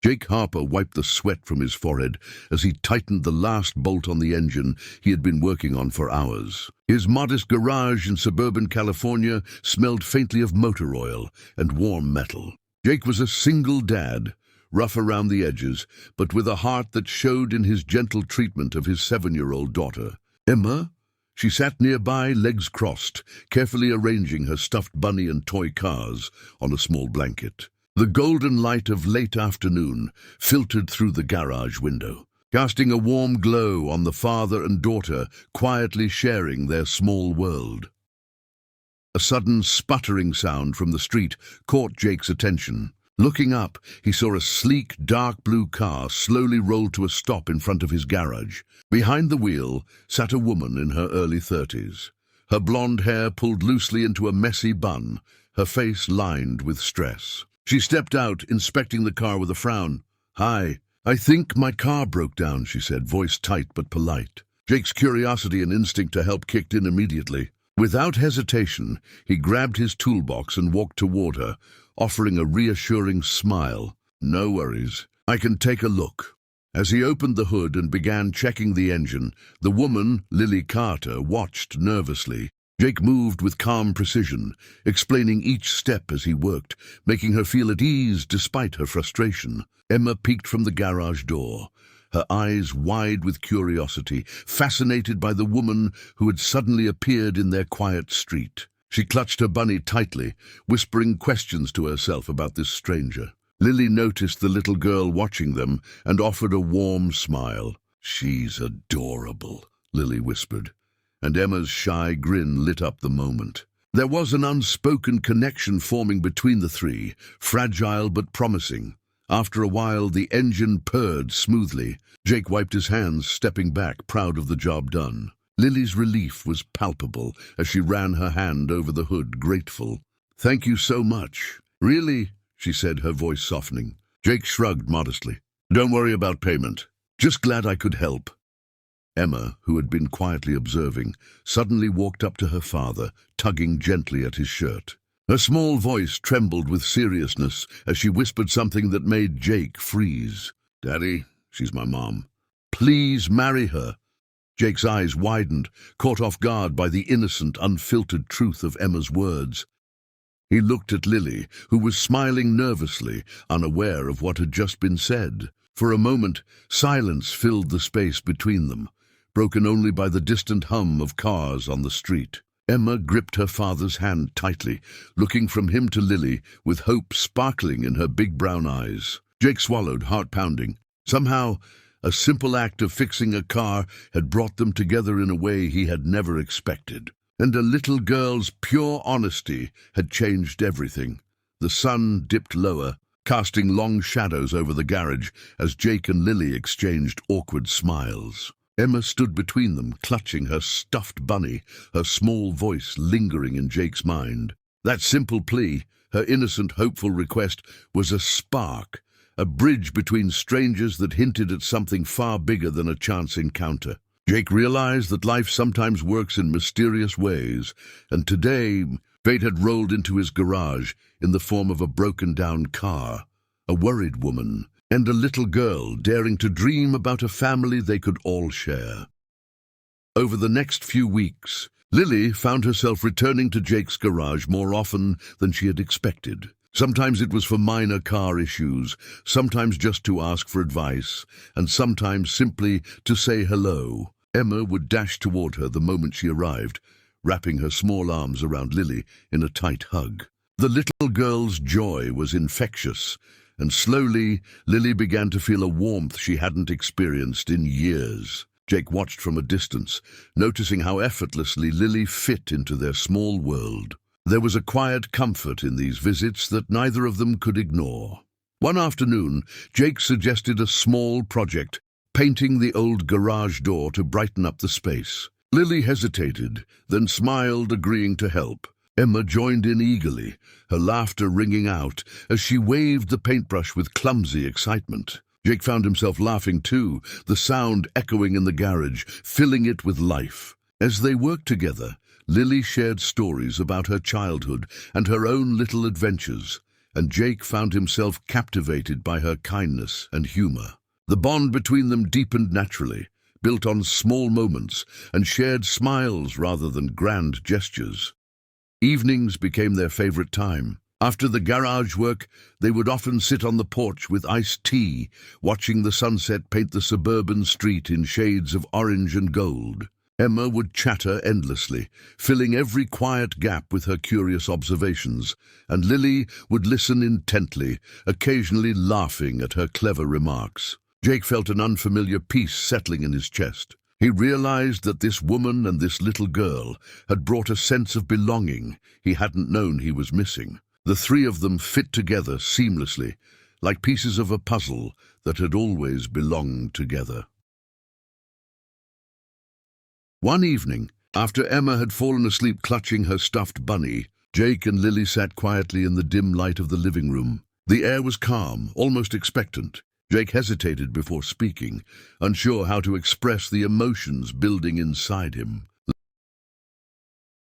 Jake Harper wiped the sweat from his forehead as he tightened the last bolt on the engine he had been working on for hours. His modest garage in suburban California smelled faintly of motor oil and warm metal. Jake was a single dad, rough around the edges, but with a heart that showed in his gentle treatment of his 7-year-old daughter. Emma? She sat nearby, legs crossed, carefully arranging her stuffed bunny and toy cars on a small blanket. The golden light of late afternoon filtered through the garage window, casting a warm glow on the father and daughter quietly sharing their small world. A sudden sputtering sound from the street caught Jake's attention. Looking up, he saw a sleek, dark blue car slowly roll to a stop in front of his garage. Behind the wheel sat a woman in her early 30s. Her blonde hair pulled loosely into a messy bun, her face lined with stress. She stepped out, inspecting the car with a frown. "Hi, I think my car broke down," she said, voice tight but polite. Jake's curiosity and instinct to help kicked in immediately. Without hesitation, he grabbed his toolbox and walked toward her, offering a reassuring smile. "No worries, I can take a look." As he opened the hood and began checking the engine, the woman, Lily Carter, watched nervously. Jake moved with calm precision, explaining each step as he worked, making her feel at ease despite her frustration. Emma peeked from the garage door, her eyes wide with curiosity, fascinated by the woman who had suddenly appeared in their quiet street. She clutched her bunny tightly, whispering questions to herself about this stranger. Lily noticed the little girl watching them and offered a warm smile. "She's adorable," Lily whispered, and Emma's shy grin lit up the moment. There was an unspoken connection forming between the three, fragile but promising. After a while, the engine purred smoothly. Jake wiped his hands, stepping back, proud of the job done. Lily's relief was palpable as she ran her hand over the hood, grateful. "Thank you so much." "Really?" she said, her voice softening. Jake shrugged modestly. "Don't worry about payment. Just glad I could help." Emma, who had been quietly observing, suddenly walked up to her father, tugging gently at his shirt. Her small voice trembled with seriousness as she whispered something that made Jake freeze. "Daddy, she's my mom. Please marry her." Jake's eyes widened, caught off guard by the innocent, unfiltered truth of Emma's words. He looked at Lily, who was smiling nervously, unaware of what had just been said. For a moment, silence filled the space between them, broken only by the distant hum of cars on the street. Emma gripped her father's hand tightly, looking from him to Lily, with hope sparkling in her big brown eyes. Jake swallowed, heart pounding. Somehow, a simple act of fixing a car had brought them together in a way he had never expected. And a little girl's pure honesty had changed everything. The sun dipped lower, casting long shadows over the garage as Jake and Lily exchanged awkward smiles. Emma stood between them, clutching her stuffed bunny, her small voice lingering in Jake's mind. That simple plea, her innocent, hopeful request, was a spark, a bridge between strangers that hinted at something far bigger than a chance encounter. Jake realized that life sometimes works in mysterious ways, and today fate had rolled into his garage in the form of a broken-down car, a worried woman, and a little girl daring to dream about a family they could all share. Over the next few weeks, Lily found herself returning to Jake's garage more often than she had expected. Sometimes it was for minor car issues, sometimes just to ask for advice, and sometimes simply to say hello. Emma would dash toward her the moment she arrived, wrapping her small arms around Lily in a tight hug. The little girl's joy was infectious, and slowly Lily began to feel a warmth she hadn't experienced in years. Jake watched from a distance, noticing how effortlessly Lily fit into their small world. There was a quiet comfort in these visits that neither of them could ignore. One afternoon, Jake suggested a small project, painting the old garage door to brighten up the space. Lily hesitated, then smiled, agreeing to help. Emma joined in eagerly, her laughter ringing out as she waved the paintbrush with clumsy excitement. Jake found himself laughing too, the sound echoing in the garage, filling it with life. As they worked together, Lily shared stories about her childhood and her own little adventures, and Jake found himself captivated by her kindness and humor. The bond between them deepened naturally, built on small moments and shared smiles rather than grand gestures. Evenings became their favorite time. After the garage work, they would often sit on the porch with iced tea, watching the sunset paint the suburban street in shades of orange and gold. Emma would chatter endlessly, filling every quiet gap with her curious observations, and Lily would listen intently, occasionally laughing at her clever remarks. Jake felt an unfamiliar peace settling in his chest. He realized that this woman and this little girl had brought a sense of belonging he hadn't known he was missing. The three of them fit together seamlessly, like pieces of a puzzle that had always belonged together. One evening, after Emma had fallen asleep clutching her stuffed bunny, Jake and Lily sat quietly in the dim light of the living room. The air was calm, almost expectant. Jake hesitated before speaking, unsure how to express the emotions building inside him.